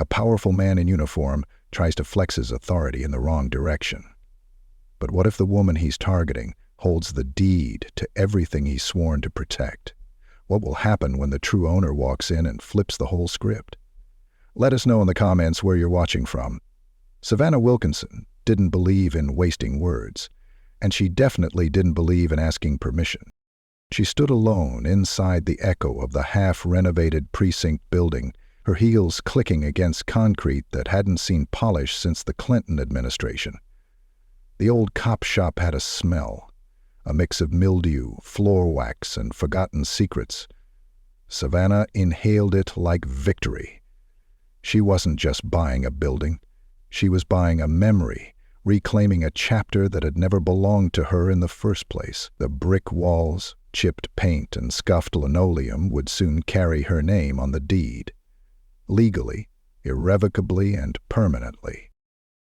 A powerful man in uniform tries to flex his authority in the wrong direction. But what if the woman he's targeting holds the deed to everything he's sworn to protect? What will happen when the true owner walks in and flips the whole script? Let us know in the comments where you're watching from. Savannah Wilkinson didn't believe in wasting words, and she definitely didn't believe in asking permission. She stood alone inside the echo of the half-renovated precinct building, her heels clicking against concrete that hadn't seen polish since the Clinton administration. The old cop shop had a smell, a mix of mildew, floor wax, and forgotten secrets. Savannah inhaled it like victory. She wasn't just buying a building. She was buying a memory, reclaiming a chapter that had never belonged to her in the first place. The brick walls, chipped paint, and scuffed linoleum would soon carry her name on the deed. Legally, irrevocably, and permanently.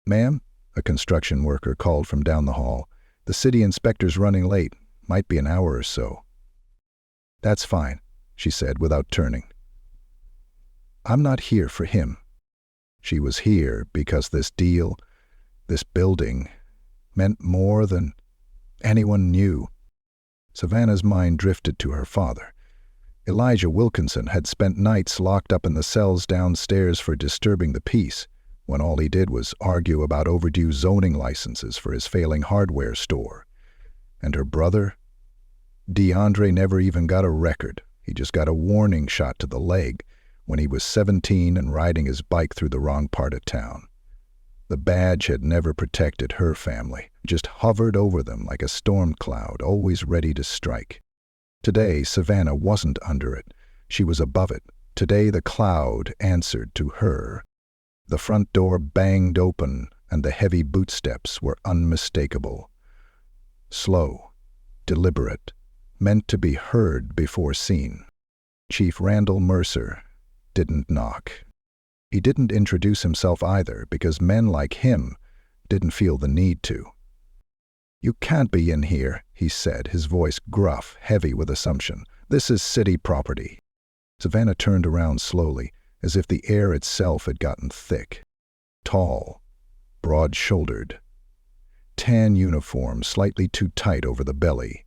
"Ma'am," a construction worker called from down the hall, "the city inspector's running late. Might be an hour or so." "That's fine," she said without turning. "I'm not here for him." She was here because this deal, this building, meant more than anyone knew. Savannah's mind drifted to her father. Elijah Wilkinson had spent nights locked up in the cells downstairs for disturbing the peace, when all he did was argue about overdue zoning licenses for his failing hardware store. And her brother? DeAndre never even got a record. He just got a warning shot to the leg when he was 17 and riding his bike through the wrong part of town. The badge had never protected her family, just hovered over them like a storm cloud, always ready to strike. Today, Savannah wasn't under it. She was above it. Today, the cloud answered to her. The front door banged open, and the heavy bootsteps were unmistakable. Slow, deliberate, meant to be heard before seen. Chief Randall Mercer didn't knock. He didn't introduce himself either, because men like him didn't feel the need to. "You can't be in here," he said, his voice gruff, heavy with assumption. "This is city property." Savannah turned around slowly, as if the air itself had gotten thick. Tall, broad-shouldered, tan uniform slightly too tight over the belly,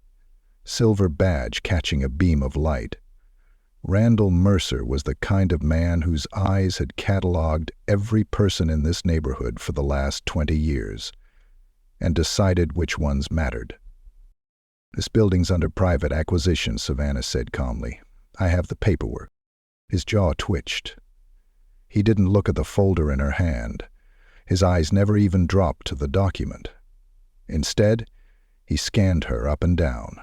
silver badge catching a beam of light. Randall Mercer was the kind of man whose eyes had catalogued every person in this neighborhood for the last 20 years and decided which ones mattered. "This building's under private acquisition," Savannah said calmly. "I have the paperwork." His jaw twitched. He didn't look at the folder in her hand. His eyes never even dropped to the document. Instead, he scanned her up and down,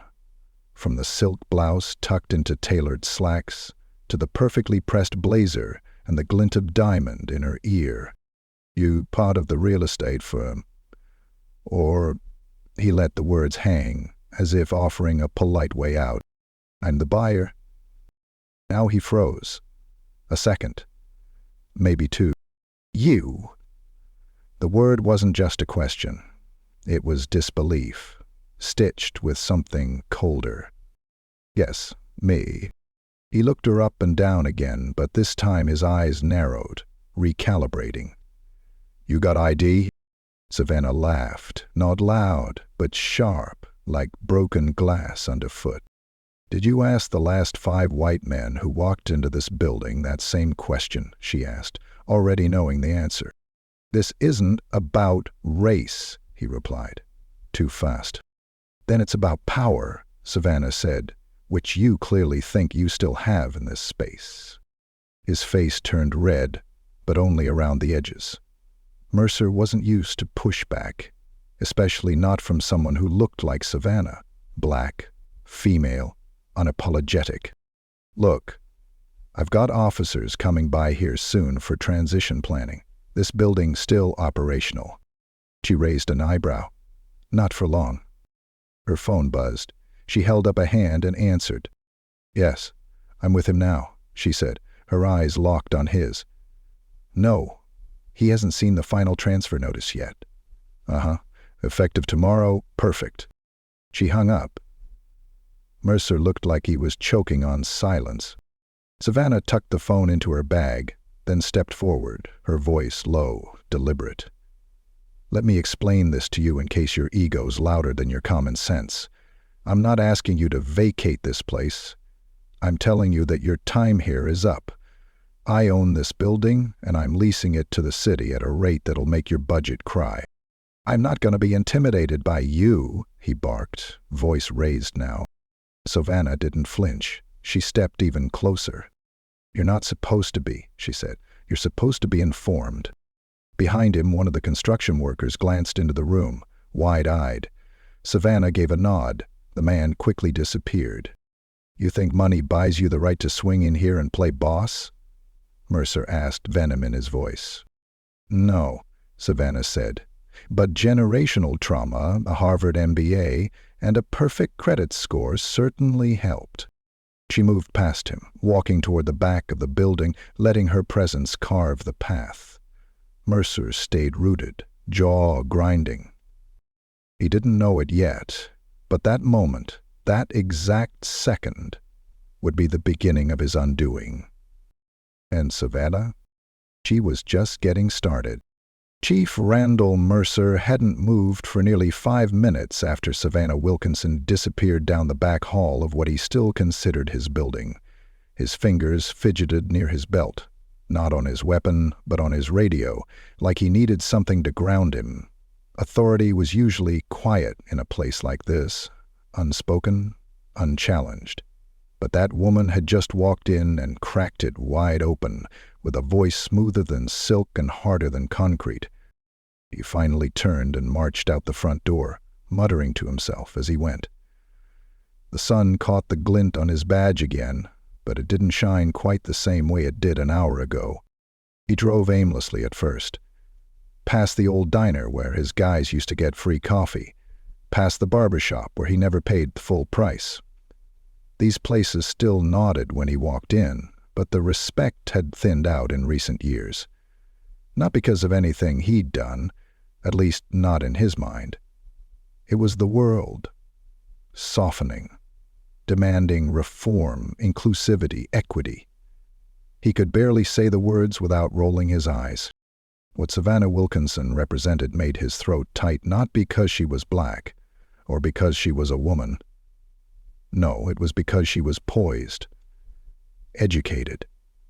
from the silk blouse tucked into tailored slacks to the perfectly pressed blazer and the glint of diamond in her ear. "You part of the real estate firm?" Or he let the words hang, as if offering a polite way out. "I'm the buyer." Now he froze. A second. Maybe two. "You?" The word wasn't just a question. It was disbelief, stitched with something colder. "Yes, me." He looked her up and down again, but this time his eyes narrowed, recalibrating. "You got ID?" Savannah laughed, not loud, but sharp, like broken glass underfoot. "Did you ask the last 5 white men who walked into this building that same question?" she asked, already knowing the answer. "This isn't about race," he replied. Too fast. "Then it's about power," Savannah said, "which you clearly think you still have in this space." His face turned red, but only around the edges. Mercer wasn't used to pushback, especially not from someone who looked like Savannah, black, female, unapologetic. "Look, I've got officers coming by here soon for transition planning. This building's still operational." She raised an eyebrow. "Not for long." Her phone buzzed. She held up a hand and answered. "Yes, I'm with him now," she said, her eyes locked on his. "No, he hasn't seen the final transfer notice yet." "Uh-huh. Effective tomorrow. Perfect." She hung up. Mercer looked like he was choking on silence. Savannah tucked the phone into her bag, then stepped forward, her voice low, deliberate. "Let me explain this to you in case your ego's louder than your common sense. I'm not asking you to vacate this place. I'm telling you that your time here is up. I own this building, and I'm leasing it to the city at a rate that'll make your budget cry. I'm not going to be intimidated by you," he barked, voice raised now. Savannah didn't flinch. She stepped even closer. "You're not supposed to be," she said. "You're supposed to be informed." Behind him, one of the construction workers glanced into the room, wide-eyed. Savannah gave a nod. The man quickly disappeared. "You think money buys you the right to swing in here and play boss?" Mercer asked, venom in his voice. "No," Savannah said. "But generational trauma, a Harvard MBA, and a perfect credit score certainly helped." She moved past him, walking toward the back of the building, letting her presence carve the path. Mercer stayed rooted, jaw grinding. He didn't know it yet, but that moment, that exact second, would be the beginning of his undoing. And Savannah? She was just getting started. Chief Randall Mercer hadn't moved for nearly 5 minutes after Savannah Wilkinson disappeared down the back hall of what he still considered his building. His fingers fidgeted near his belt, not on his weapon, but on his radio, like he needed something to ground him. Authority was usually quiet in a place like this, unspoken, unchallenged. But that woman had just walked in and cracked it wide open, with a voice smoother than silk and harder than concrete. He finally turned and marched out the front door, muttering to himself as he went. The sun caught the glint on his badge again, but it didn't shine quite the same way it did an hour ago. He drove aimlessly at first. Past the old diner where his guys used to get free coffee. Past the barber shop where he never paid the full price. These places still nodded when he walked in, but the respect had thinned out in recent years. Not because of anything he'd done, at least not in his mind. It was the world, softening, demanding reform, inclusivity, equity. He could barely say the words without rolling his eyes. What Savannah Wilkinson represented made his throat tight, not because she was black, or because she was a woman. No, it was because she was poised, educated,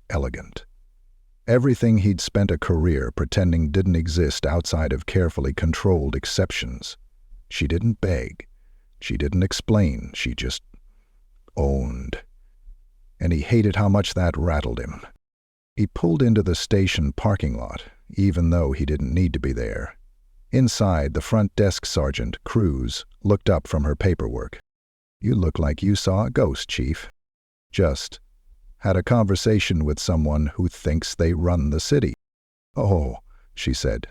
elegant. Everything he'd spent a career pretending didn't exist outside of carefully controlled exceptions. She didn't beg. She didn't explain. She just owned. And he hated how much that rattled him. He pulled into the station parking lot, even though he didn't need to be there. Inside, the front desk sergeant, Cruz, looked up from her paperwork. "You look like you saw a ghost, Chief." "Just had a conversation with someone who thinks they run the city." "Oh," she said.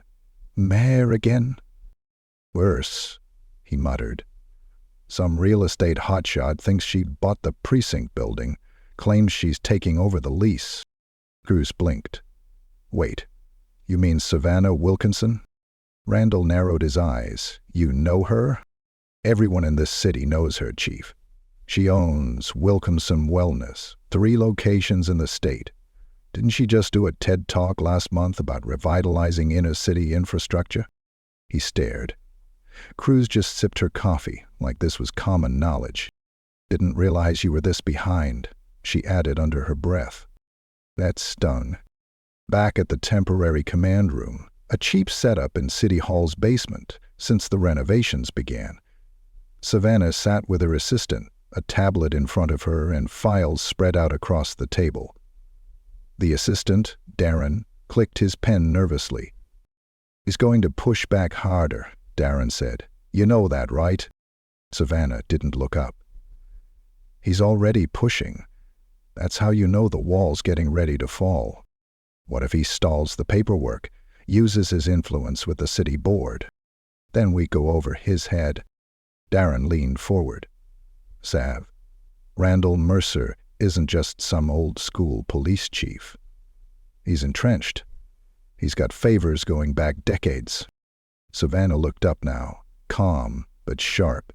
"Mayor again?" "Worse," he muttered. "Some real estate hotshot thinks she bought the precinct building, claims she's taking over the lease." Cruz blinked. "Wait, you mean Savannah Wilkinson?" Randall narrowed his eyes. "You know her?" "Everyone in this city knows her, Chief. She owns Wilkinson Wellness, 3 locations in the state. Didn't she just do a TED Talk last month about revitalizing inner-city infrastructure?" He stared. Cruz just sipped her coffee, like this was common knowledge. "Didn't realize you were this behind," she added under her breath. That stung. Back at the temporary command room, a cheap setup in City Hall's basement since the renovations began, Savannah sat with her assistant, a tablet in front of her and files spread out across the table. The assistant, Darren, clicked his pen nervously. "He's going to push back harder," Darren said. "You know that, right?" Savannah didn't look up. "He's already pushing. That's how you know the wall's getting ready to fall. What if he stalls the paperwork, uses his influence with the city board? Then we go over his head." Darren leaned forward. "Sav, Randall Mercer isn't just some old-school police chief. He's entrenched. He's got favors going back decades." Savannah looked up now, calm but sharp.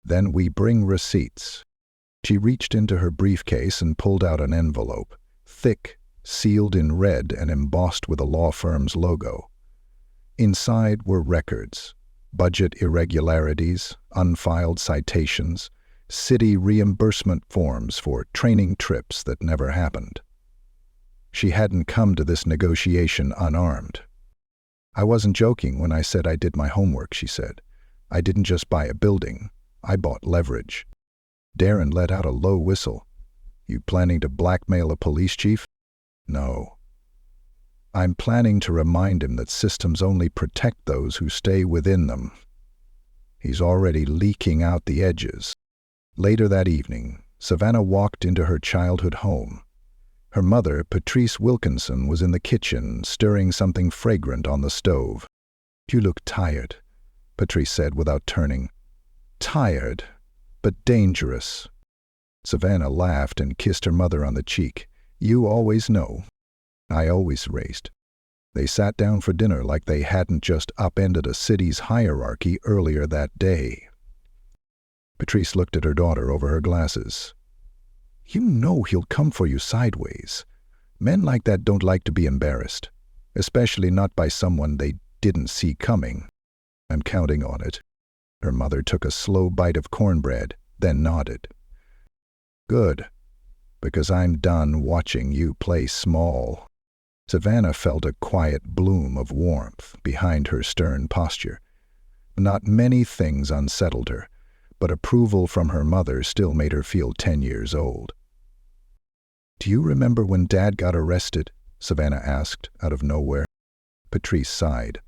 "Then we bring receipts." She reached into her briefcase and pulled out an envelope, thick, sealed in red and embossed with a law firm's logo. Inside were records, budget irregularities, unfiled citations, city reimbursement forms for training trips that never happened. She hadn't come to this negotiation unarmed. "I wasn't joking when I said I did my homework," she said. "I didn't just buy a building. I bought leverage." Darren let out a low whistle. "You planning to blackmail a police chief?" "No. I'm planning to remind him that systems only protect those who stay within them." He's already leaking out the edges. Later that evening, Savannah walked into her childhood home. Her mother, Patrice Wilkinson, was in the kitchen, stirring something fragrant on the stove. "You look tired," Patrice said without turning. "Tired, but dangerous." Savannah laughed and kissed her mother on the cheek. "You always know. I always raised." They sat down for dinner like they hadn't just upended a city's hierarchy earlier that day. Patrice looked at her daughter over her glasses. "You know he'll come for you sideways. Men like that don't like to be embarrassed, especially not by someone they didn't see coming." "I'm counting on it." Her mother took a slow bite of cornbread, then nodded. "Good, because I'm done watching you play small." Savannah felt a quiet bloom of warmth behind her stern posture. Not many things unsettled her, but approval from her mother still made her feel 10 years old. "Do you remember when Dad got arrested?" Savannah asked, out of nowhere. Patrice sighed.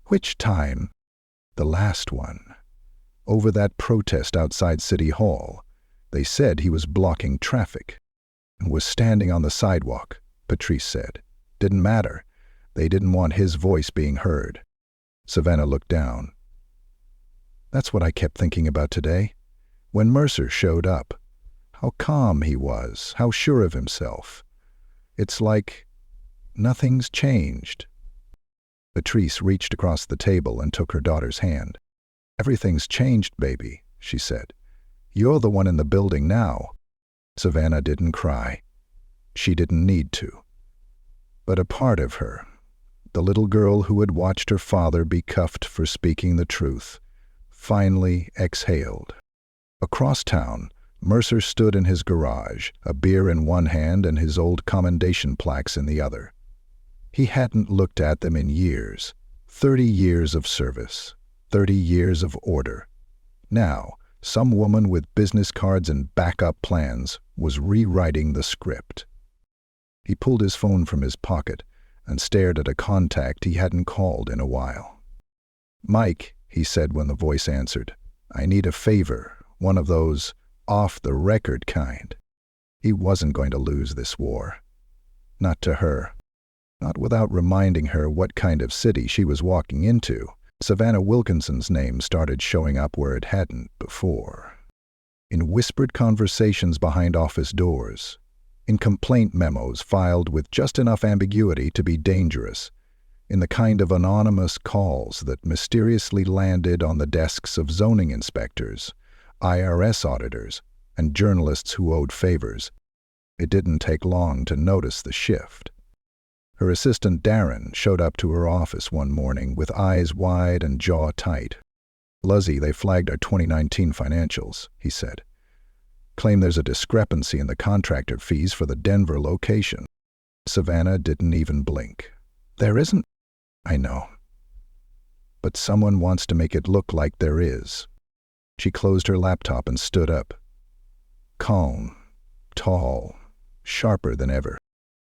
"Which time?" "The last one. Over that protest outside City Hall. They said he was blocking traffic." "Was standing on the sidewalk," Patrice said. "Didn't matter. They didn't want his voice being heard." Savannah looked down. "That's what I kept thinking about today. When Mercer showed up. How calm he was, how sure of himself. It's like nothing's changed." Patrice reached across the table and took her daughter's hand. "Everything's changed, baby," she said. "You're the one in the building now." Savannah didn't cry. She didn't need to. But a part of her, the little girl who had watched her father be cuffed for speaking the truth, finally exhaled. Across town, Mercer stood in his garage, a beer in one hand and his old commendation plaques in the other. He hadn't looked at them in years. 30 years of service, 30 years of order. Now, some woman with business cards and backup plans was rewriting the script. He pulled his phone from his pocket and stared at a contact he hadn't called in a while. "Mike," he said when the voice answered, "I need a favor, one of those off-the-record kind." He wasn't going to lose this war. Not to her. Not without reminding her what kind of city she was walking into. Savannah Wilkinson's name started showing up where it hadn't before. In whispered conversations behind office doors, in complaint memos filed with just enough ambiguity to be dangerous, in the kind of anonymous calls that mysteriously landed on the desks of zoning inspectors, IRS auditors, and journalists who owed favors. It didn't take long to notice the shift. Her assistant Darren showed up to her office one morning with eyes wide and jaw tight. "Luzzy, they flagged our 2019 financials," he said. "Claim there's a discrepancy in the contractor fees for the Denver location." Savannah didn't even blink. "There isn't?" "I know. But someone wants to make it look like there is." She closed her laptop and stood up. Calm, tall, sharper than ever.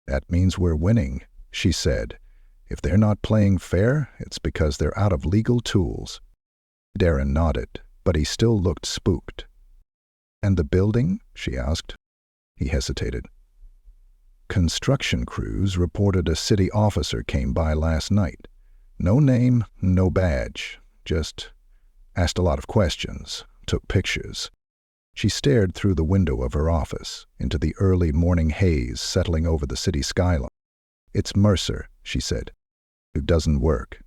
"That means we're winning," she said. "If they're not playing fair, it's because they're out of legal tools." Darren nodded, but he still looked spooked. "And the building?" she asked. He hesitated. "Construction crews reported a city officer came by last night. No name, no badge, just asked a lot of questions, took pictures." She stared through the window of her office, into the early morning haze settling over the city skyline. "It's Mercer," she said. "It doesn't work."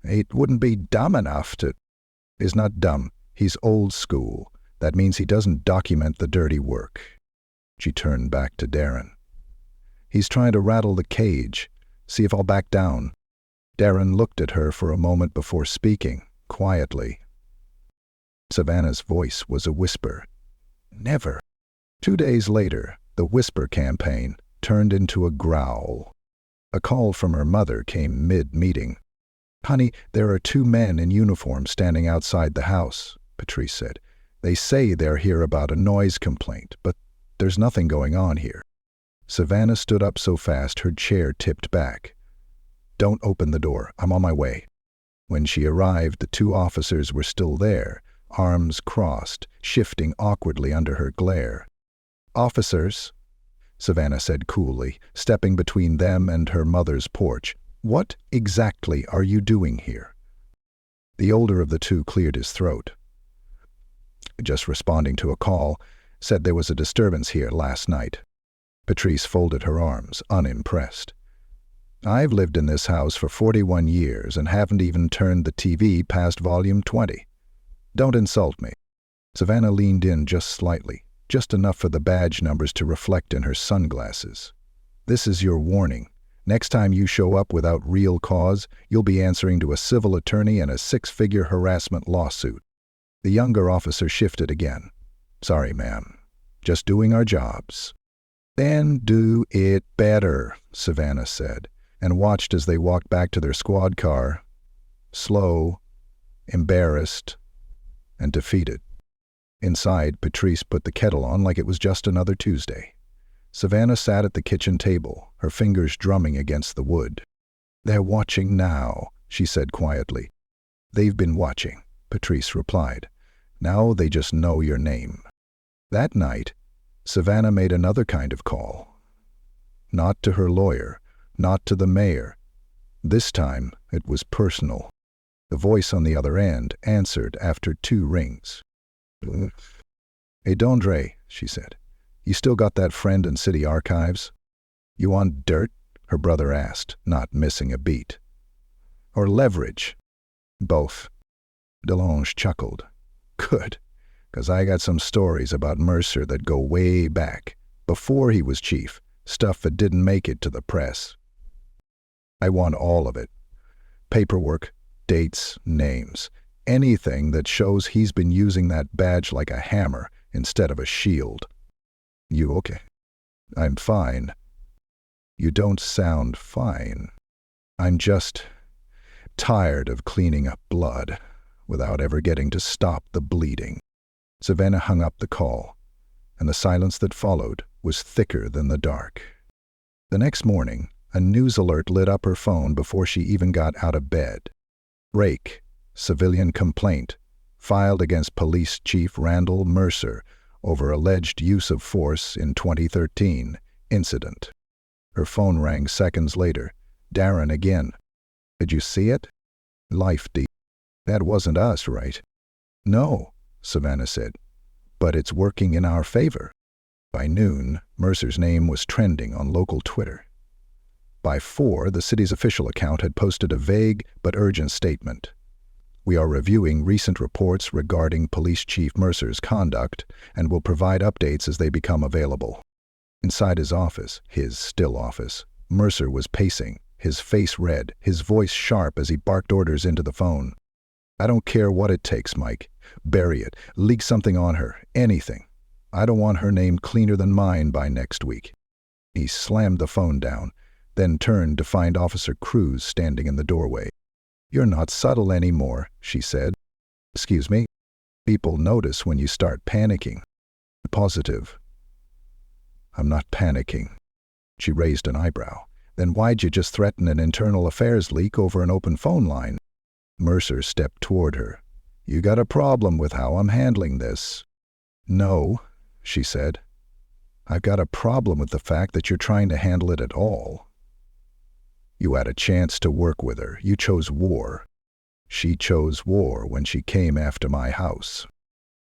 "It wouldn't be dumb enough to—" "He's not dumb. He's old school. That means he doesn't document the dirty work." She turned back to Darren. He's trying to rattle the cage. See if I'll back down." Darren looked at her for a moment before speaking, quietly. Savannah's voice was a whisper. "Never." 2 days later, the whisper campaign turned into a growl. A call from her mother came mid-meeting. "Honey, there are 2 men in uniform standing outside the house," Patrice said. "They say they're here about a noise complaint, but there's nothing going on here." Savannah stood up so fast her chair tipped back. "Don't open the door. I'm on my way." When she arrived, the 2 officers were still there, arms crossed, shifting awkwardly under her glare. "Officers," Savannah said coolly, stepping between them and her mother's porch, "what exactly are you doing here?" The older of the 2 cleared his throat. "Just responding to a call. Said there was a disturbance here last night." Patrice folded her arms, unimpressed. "I've lived in this house for 41 years and haven't even turned the TV past volume 20. Don't insult me." Savannah leaned in just slightly, just enough for the badge numbers to reflect in her sunglasses. "This is your warning. Next time you show up without real cause, you'll be answering to a civil attorney and a 6-figure harassment lawsuit." The younger officer shifted again. "Sorry, ma'am. Just doing our jobs." "Then do it better," Savannah said, and watched as they walked back to their squad car, slow, embarrassed, and defeated. Inside, Patrice put the kettle on like it was just another Tuesday. Savannah sat at the kitchen table, her fingers drumming against the wood. "They're watching now," she said quietly. "They've been watching," Patrice replied. "Now they just know your name." That night, Savannah made another kind of call. Not to her lawyer, not to the mayor. This time, it was personal. The voice on the other end answered after 2 rings. "Hey, Dondre," she said. "You still got that friend in city archives?" "You want dirt?" her brother asked, not missing a beat. "Or leverage?" "Both." Delange chuckled. "Good, 'cause I got some stories about Mercer that go way back, before he was chief, stuff that didn't make it to the press. I want all of it. Paperwork, dates, names, anything that shows he's been using that badge like a hammer instead of a shield." "You okay?" "I'm fine." "You don't sound fine." "I'm just tired of cleaning up blood without ever getting to stop the bleeding." Savannah hung up the call, and the silence that followed was thicker than the dark. The next morning, a news alert lit up her phone before she even got out of bed. "Rake, civilian complaint, filed against Police Chief Randall Mercer over alleged use of force in 2013 incident." Her phone rang seconds later. Darren again. "Did you see it?" "Life deep. That wasn't us, right?" "No," Savannah said, "but it's working in our favor." By noon, Mercer's name was trending on local Twitter. By 4, the city's official account had posted a vague but urgent statement. "We are reviewing recent reports regarding Police Chief Mercer's conduct and will provide updates as they become available." Inside his still office, Mercer was pacing, his face red, his voice sharp as he barked orders into the phone. "I don't care what it takes, Mike. Bury it. Leak something on her. Anything. I don't want her name cleaner than mine by next week." He slammed the phone down, then turned to find Officer Cruz standing in the doorway. "You're not subtle anymore," she said. "Excuse me? People notice when you start panicking." "Positive." "I'm not panicking." She raised an eyebrow. "Then why'd you just threaten an internal affairs leak over an open phone line?" Mercer stepped toward her. "You got a problem with how I'm handling this?" "No," she said. "I've got a problem with the fact that you're trying to handle it at all." "You had a chance to work with her. You chose war." "She chose war when she came after my house."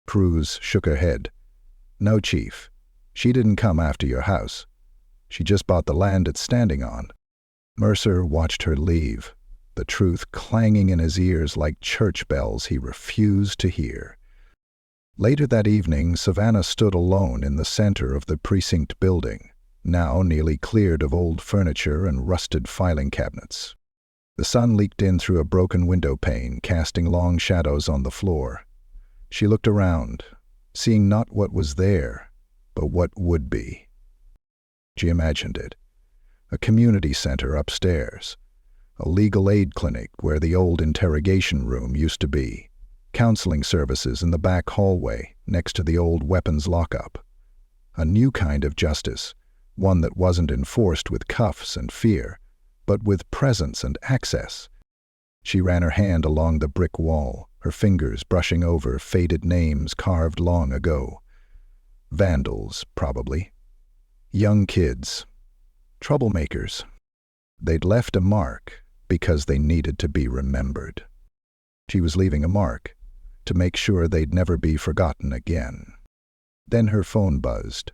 Cruz shook her head. "No, Chief. She didn't come after your house. She just bought the land it's standing on." Mercer watched her leave, the truth clanging in his ears like church bells he refused to hear. Later that evening, Savannah stood alone in the center of the precinct building. now nearly cleared of old furniture and rusted filing cabinets. The sun leaked in through a broken window pane, casting long shadows on the floor. She looked around, seeing not what was there, but what would be. She imagined it. A community center upstairs, a legal aid clinic where the old interrogation room used to be, counseling services in the back hallway next to the old weapons lockup. A new kind of justice, one that wasn't enforced with cuffs and fear, but with presence and access. She ran her hand along the brick wall, her fingers brushing over faded names carved long ago. Vandals, probably. Young kids. Troublemakers. They'd left a mark because they needed to be remembered. She was leaving a mark to make sure they'd never be forgotten again. Then her phone buzzed.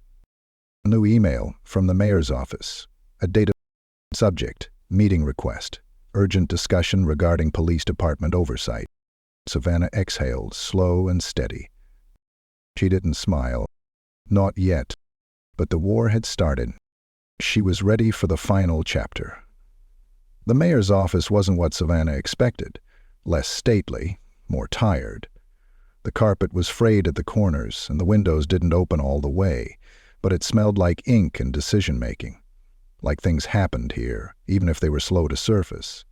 A new email from the mayor's office. A data subject, meeting request, urgent discussion regarding police department oversight. Savannah exhaled, slow and steady. She didn't smile. Not yet. But the war had started. She was ready for the final chapter. The mayor's office wasn't what Savannah expected. Less stately, more tired. The carpet was frayed at the corners, and the windows didn't open all the way, but it smelled like ink and decision-making. Like things happened here, even if they were slow to surface.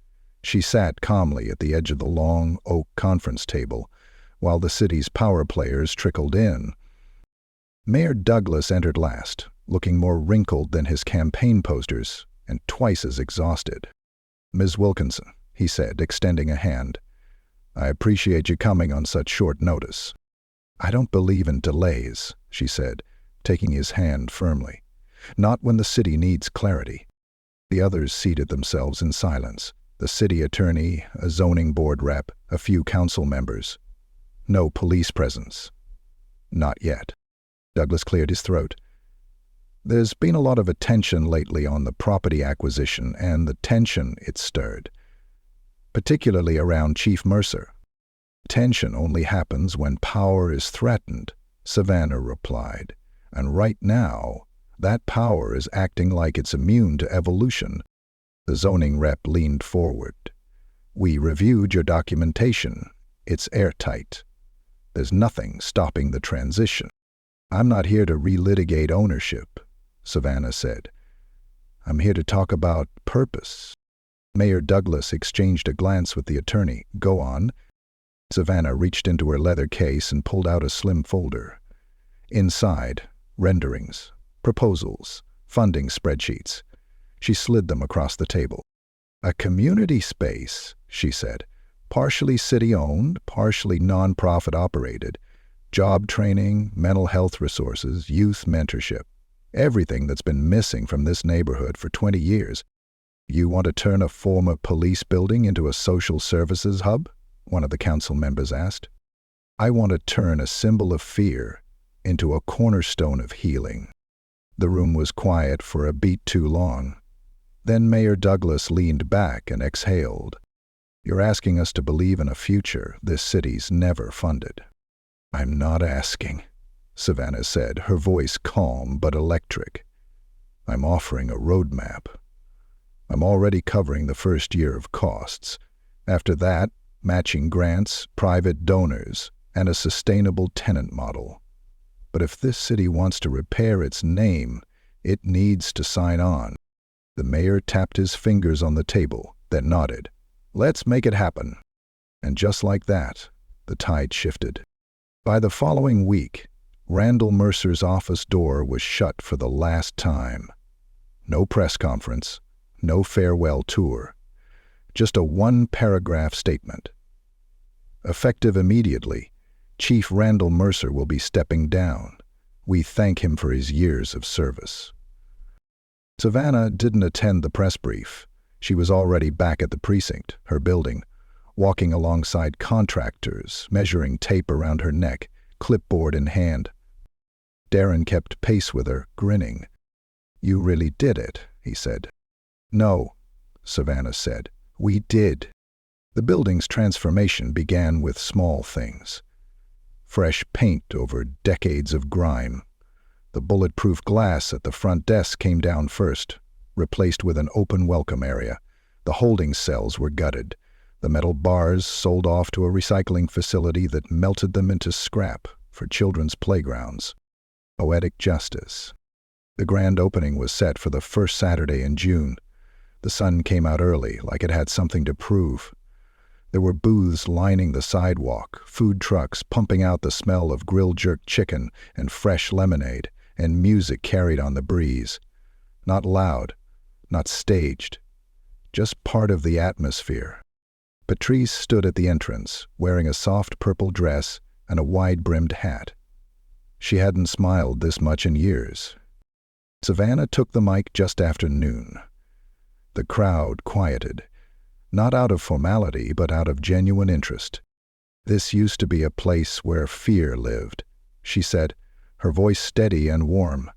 She sat calmly at the edge of the long oak conference table, while the city's power players trickled in. Mayor Douglas entered last, looking more wrinkled than his campaign posters, and twice as exhausted. "Ms. Wilkinson," he said, extending a hand. "I appreciate you coming on such short notice." "I don't believe in delays," she said, taking his hand firmly. "Not when the city needs clarity." The others seated themselves in silence. The city attorney, a zoning board rep, a few council members. No police presence. Not yet. Douglas cleared his throat. "There's been a lot of attention lately on the property acquisition and the tension it stirred, particularly around Chief Mercer." "Tension only happens when power is threatened," Savannah replied. "And right now, that power is acting like it's immune to evolution." The zoning rep leaned forward. "We reviewed your documentation. It's airtight. There's nothing stopping the transition." "I'm not here to relitigate ownership," Savannah said. "I'm here to talk about purpose." Mayor Douglas exchanged a glance with the attorney. "Go on." Savannah reached into her leather case and pulled out a slim folder. Inside, renderings, proposals, funding spreadsheets. She slid them across the table. "A community space," she said, "partially city-owned, partially non-profit operated. Job training, mental health resources, youth mentorship. Everything that's been missing from this neighborhood for 20 years. You want to turn a former police building into a social services hub?" one of the council members asked. "I want to turn a symbol of fear into a cornerstone of healing." The room was quiet for a beat too long. Then Mayor Douglas leaned back and exhaled. "You're asking us to believe in a future this city's never funded." "I'm not asking," Savannah said, her voice calm but electric. "I'm offering a roadmap. I'm already covering the first year of costs. After that, matching grants, private donors, and a sustainable tenant model. But if this city wants to repair its name, it needs to sign on." The mayor tapped his fingers on the table, then nodded. "Let's make it happen." And just like that, the tide shifted. By the following week, Randall Mercer's office door was shut for the last time. No press conference, no farewell tour, just a one-paragraph statement. "Effective immediately, Chief Randall Mercer will be stepping down. We thank him for his years of service." Savannah didn't attend the press brief. She was already back at the precinct, her building, walking alongside contractors, measuring tape around her neck, clipboard in hand. Darren kept pace with her, grinning. "You really did it," he said. "No," Savannah said. "We did." The building's transformation began with small things. Fresh paint over decades of grime. The bulletproof glass at the front desk came down first, replaced with an open welcome area. The holding cells were gutted. The metal bars sold off to a recycling facility that melted them into scrap for children's playgrounds. Poetic justice. The grand opening was set for the first Saturday in June. The sun came out early, like it had something to prove. There were booths lining the sidewalk, food trucks pumping out the smell of grilled jerk chicken and fresh lemonade, and music carried on the breeze. Not loud, not staged, just part of the atmosphere. Patrice stood at the entrance, wearing a soft purple dress and a wide-brimmed hat. She hadn't smiled this much in years. Savannah took the mic just after noon. The crowd quieted, not out of formality but out of genuine interest. "This used to be a place where fear lived," she said, her voice steady and warm.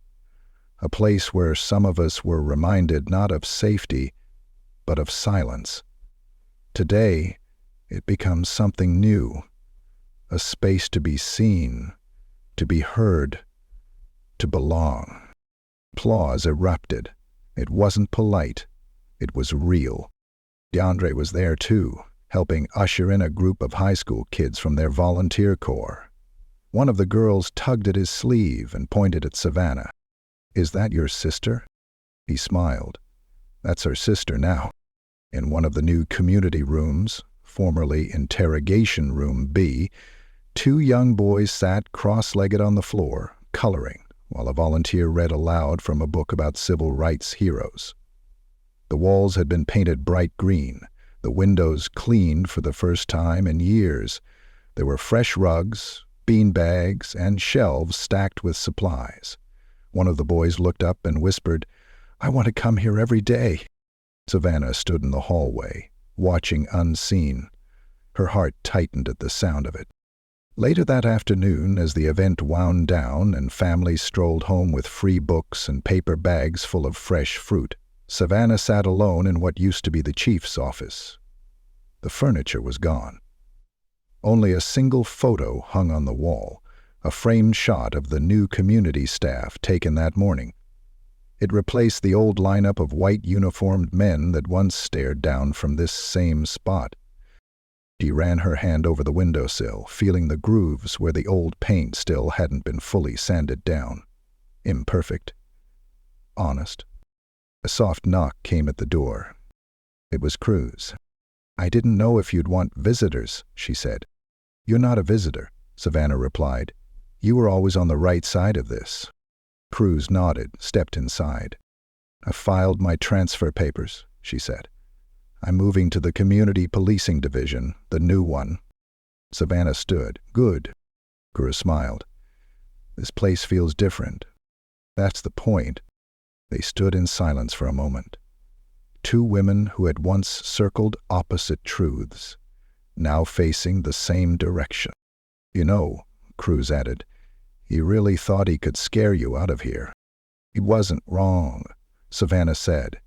"A place where some of us were reminded not of safety, but of silence. Today, it becomes something new, a space to be seen, to be heard, to belong." Applause erupted. It wasn't polite. It was real. DeAndre was there too, helping usher in a group of high school kids from their volunteer corps. One of the girls tugged at his sleeve and pointed at Savannah. "Is that your sister?" He smiled. "That's her sister now." In one of the new community rooms, formerly Interrogation Room B, two young boys sat cross-legged on the floor, coloring, while a volunteer read aloud from a book about civil rights heroes. The walls had been painted bright green, the windows cleaned for the first time in years. There were fresh rugs, bean bags, and shelves stacked with supplies. One of the boys looked up and whispered, "I want to come here every day." Savannah stood in the hallway, watching unseen. Her heart tightened at the sound of it. Later that afternoon, as the event wound down and families strolled home with free books and paper bags full of fresh fruit, Savannah sat alone in what used to be the chief's office. The furniture was gone. Only a single photo hung on the wall, a framed shot of the new community staff taken that morning. It replaced the old lineup of white uniformed men that once stared down from this same spot. She ran her hand over the windowsill, feeling the grooves where the old paint still hadn't been fully sanded down. Imperfect. Honest. A soft knock came at the door. It was Cruz. "I didn't know if you'd want visitors," she said. "You're not a visitor," Savannah replied. "You were always on the right side of this." Cruz nodded, stepped inside. "I filed my transfer papers," she said. "I'm moving to the Community Policing Division, the new one." Savannah stood. "Good." Cruz smiled. "This place feels different." "That's the point." They stood in silence for a moment. Two women who had once circled opposite truths, now facing the same direction. "You know," Cruz added, "he really thought he could scare you out of here." "He wasn't wrong," Savannah said.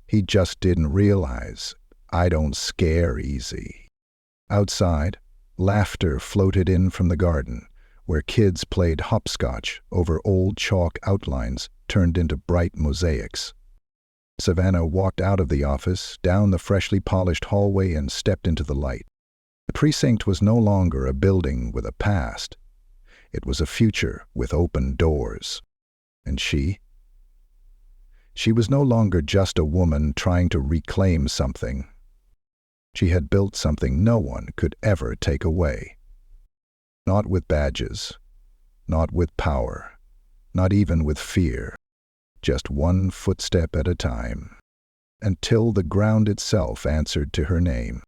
"He just didn't realize I don't scare easy." Outside, laughter floated in from the garden, where kids played hopscotch over old chalk outlines turned into bright mosaics. Savannah walked out of the office, down the freshly polished hallway, and stepped into the light. The precinct was no longer a building with a past. It was a future with open doors. And she was no longer just a woman trying to reclaim something. She had built something no one could ever take away. Not with badges, not with power, not even with fear, just one footstep at a time, until the ground itself answered to her name.